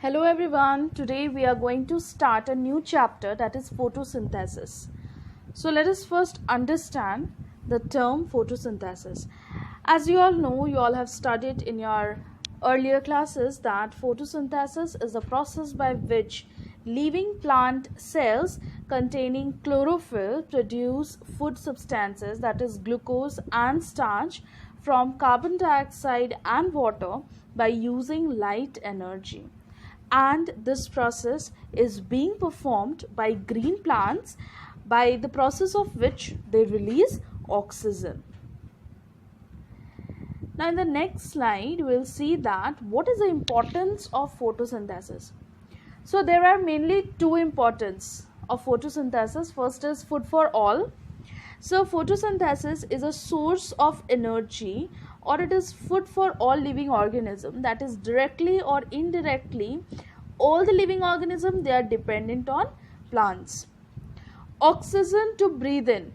Hello everyone, today we are going to start a new chapter, that is photosynthesis. So let us first understand the term photosynthesis. As you all know, you all have studied in your earlier classes that photosynthesis is a process by which living plant cells containing chlorophyll produce food substances, that is glucose and starch, from carbon dioxide and water by using light energy. And this process is being performed by green plants, by the process of which they release oxygen. Now in the next slide we'll see that what is the importance of photosynthesis. So there are mainly two importance of photosynthesis. First is food for all. So photosynthesis is a source of energy, or it is food for all living organism, that is directly or indirectly all the living organism, they are dependent on plants. Oxygen to breathe in.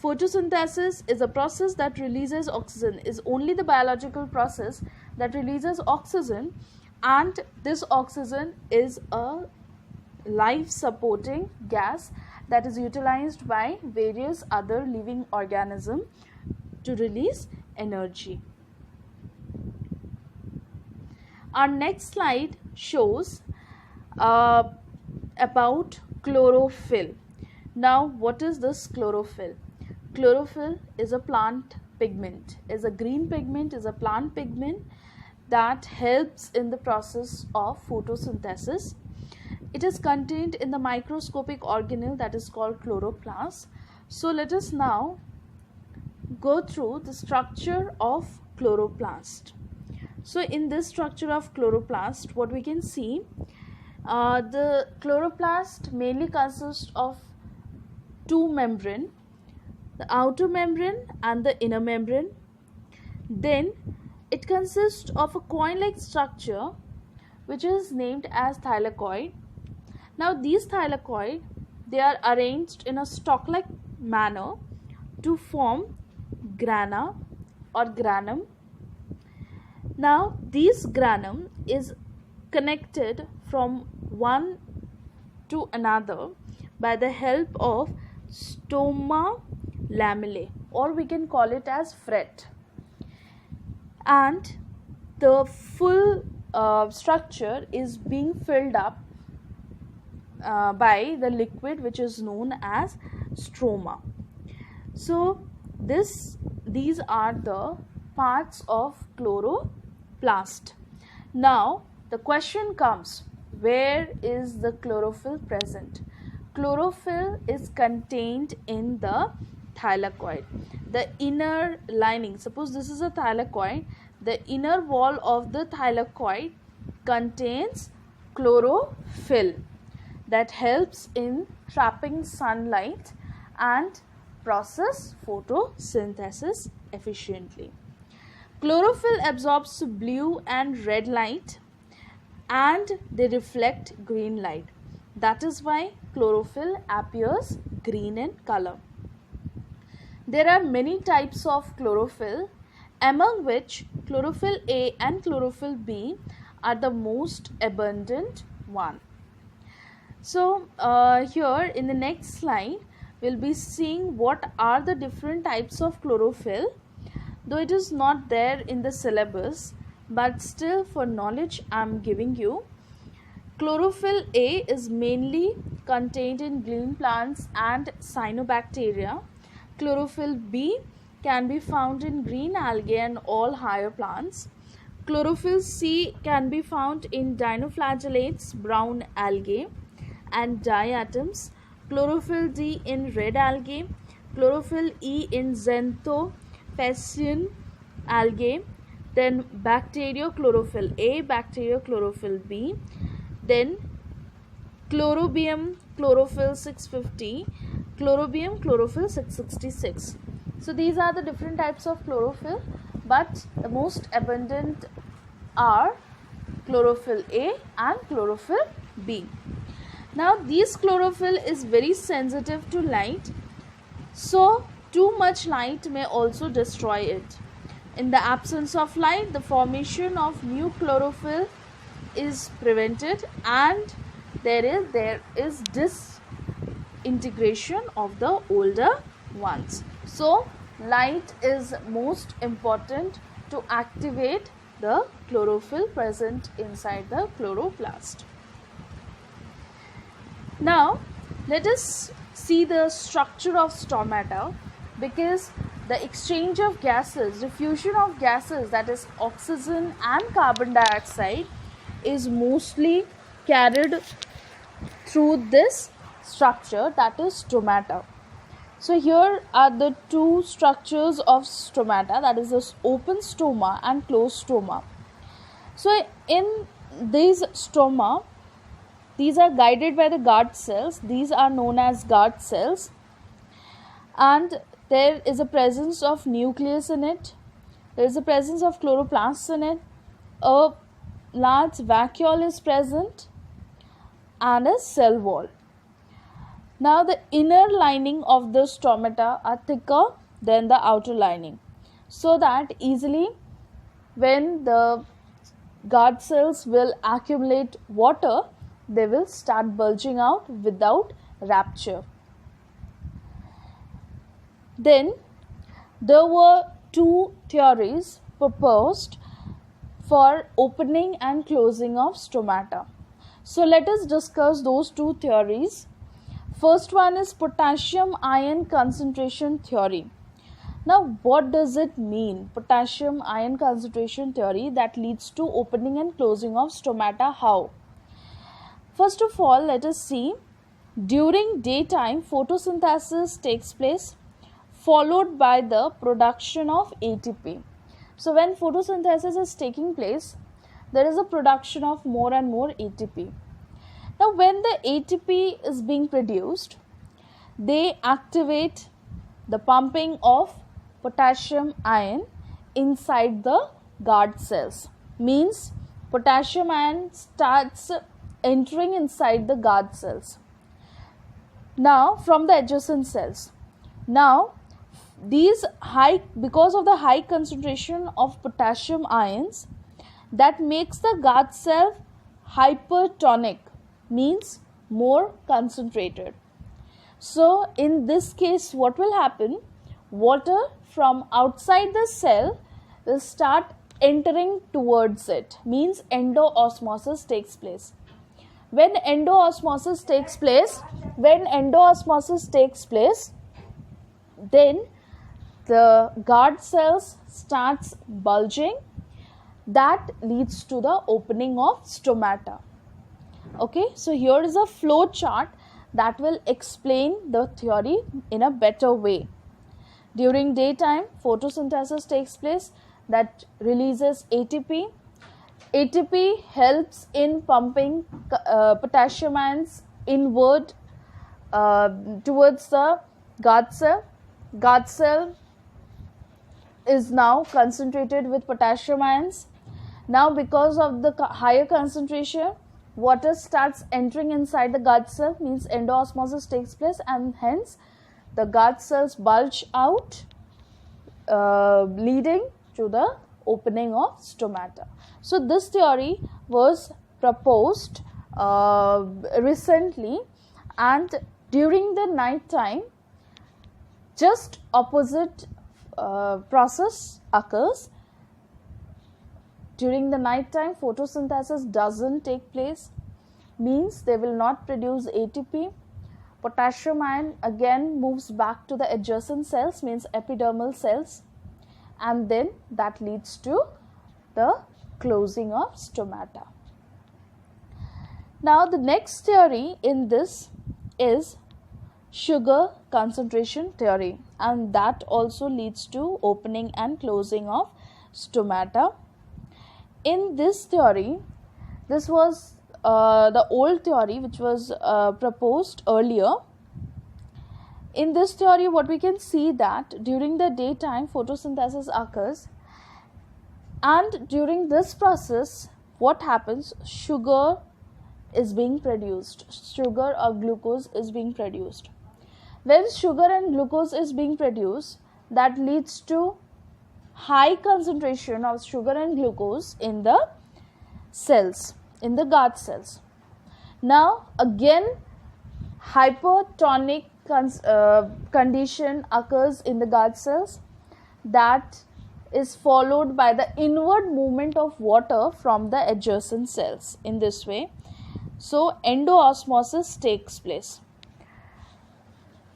Photosynthesis is a process that releases oxygen, is only the biological process that releases oxygen, and this oxygen is a life supporting gas that is utilized by various other living organisms to release energy. Our next slide shows about chlorophyll. Now what is this chlorophyll? Chlorophyll is a plant pigment, is a green pigment, is a plant pigment that helps in the process of photosynthesis. It is contained in the microscopic organelle that is called chloroplast. So let us now go through the structure of chloroplast. So in this structure of chloroplast, what we can see, the chloroplast mainly consists of two membranes, the outer membrane and the inner membrane. Then it consists of a coin-like structure which is named as thylakoid. Now these thylakoid, they are arranged in a stalk-like manner to form grana or granum. Now this granum is connected from one to another by the help of stoma lamellae, or we can call it as fret, and the full structure is being filled up by the liquid which is known as stroma. So these are the parts of chloroplast. Now the question comes, where is the chlorophyll present? Chlorophyll is contained in the thylakoid. The inner lining, suppose this is a thylakoid, the inner wall of the thylakoid contains chlorophyll that helps in trapping sunlight and process photosynthesis efficiently. Chlorophyll absorbs blue and red light and they reflect green light. That is why chlorophyll appears green in color. There are many types of chlorophyll, among which chlorophyll A and chlorophyll B are the most abundant one. So here in the next slide we'll be seeing what are the different types of chlorophyll, though it is not there in the syllabus, but still for knowledge I am giving you. Chlorophyll A is mainly contained in green plants and cyanobacteria. Chlorophyll B can be found in green algae and all higher plants. Chlorophyll C can be found in dinoflagellates, brown algae and diatoms. Chlorophyll D in red algae. Chlorophyll E in xanthophacean algae. Then bacteriochlorophyll A, bacteriochlorophyll B. Then chlorobium chlorophyll 650, chlorobium chlorophyll 666. So these are the different types of chlorophyll, but the most abundant are chlorophyll A and chlorophyll B. Now this chlorophyll is very sensitive to light, so too much light may also destroy it. In the absence of light, the formation of new chlorophyll is prevented and there is disintegration of the older ones. So light is most important to activate the chlorophyll present inside the chloroplast. Now let us see the structure of stomata, because the exchange of gases, diffusion of gases, that is oxygen and carbon dioxide, is mostly carried through this structure, that is stomata. So here are the two structures of stomata, that is this open stoma and closed stoma. So in these stoma, these are guided by the guard cells. These are known as guard cells, and there is a presence of nucleus in it. There is a presence of chloroplasts in it. A large vacuole is present and a cell wall. Now the inner lining of the stomata are thicker than the outer lining, so that easily when the guard cells will accumulate water, they will start bulging out without rupture. Then there were two theories proposed for opening and closing of stomata. So let us discuss those two theories. First one is potassium ion concentration theory. Now what does it mean, potassium ion concentration theory that leads to opening and closing of stomata? How? First of all, let us see, during daytime photosynthesis takes place, followed by the production of ATP. So when photosynthesis is taking place, there is a production of more and more ATP. Now when the ATP is being produced, they activate the pumping of potassium ion inside the guard cells. Means potassium ion starts entering inside the guard cells. Now from the adjacent cells. Now these because of the high concentration of potassium ions, that makes the guard cell hypertonic, means more concentrated. So in this case, what will happen? Water from outside the cell will start entering towards it, means endoosmosis takes place. When endoosmosis takes place, then the guard cells starts bulging. That leads to the opening of stomata. Okay, so here is a flow chart that will explain the theory in a better way. During daytime, photosynthesis takes place that releases ATP. ATP helps in pumping potassium ions inward towards the guard cell. Guard cell is now concentrated with potassium ions. Now because of the higher concentration, water starts entering inside the guard cell, means endoosmosis takes place, and hence the guard cells bulge out, leading to the opening of stomata. So this theory was proposed recently, and during the night time, just opposite process occurs. During the night time, photosynthesis doesn't take place, means they will not produce ATP. Potassium ion again moves back to the adjacent cells, means epidermal cells, and then that leads to the closing of stomata. Now the next theory in this is sugar concentration theory, and that also leads to opening and closing of stomata. In this theory, this was the old theory which was proposed earlier. In this theory, what we can see that during the daytime photosynthesis occurs, and during this process what happens, sugar is being produced, sugar or glucose is being produced. When sugar and glucose is being produced, that leads to high concentration of sugar and glucose in the cells. in the guard cells. Now again hypertonic condition occurs in the guard cells, that is followed by the inward movement of water from the adjacent cells in this way. So endoosmosis takes place.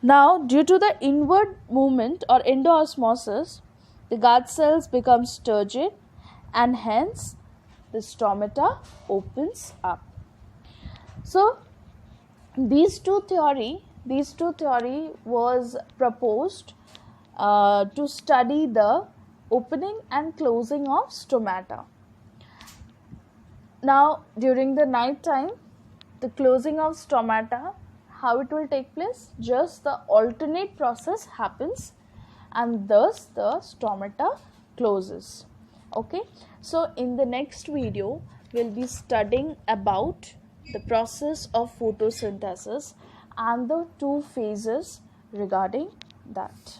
Now due to the inward movement or endoosmosis, the guard cells become turgid and hence the stomata opens up. So these two theory was proposed to study the opening and closing of stomata. Now during the night time, the closing of stomata, how it will take place? Just the alternate process happens and thus the stomata closes. Okay, so in the next video we'll be studying about the process of photosynthesis and the two phases regarding that.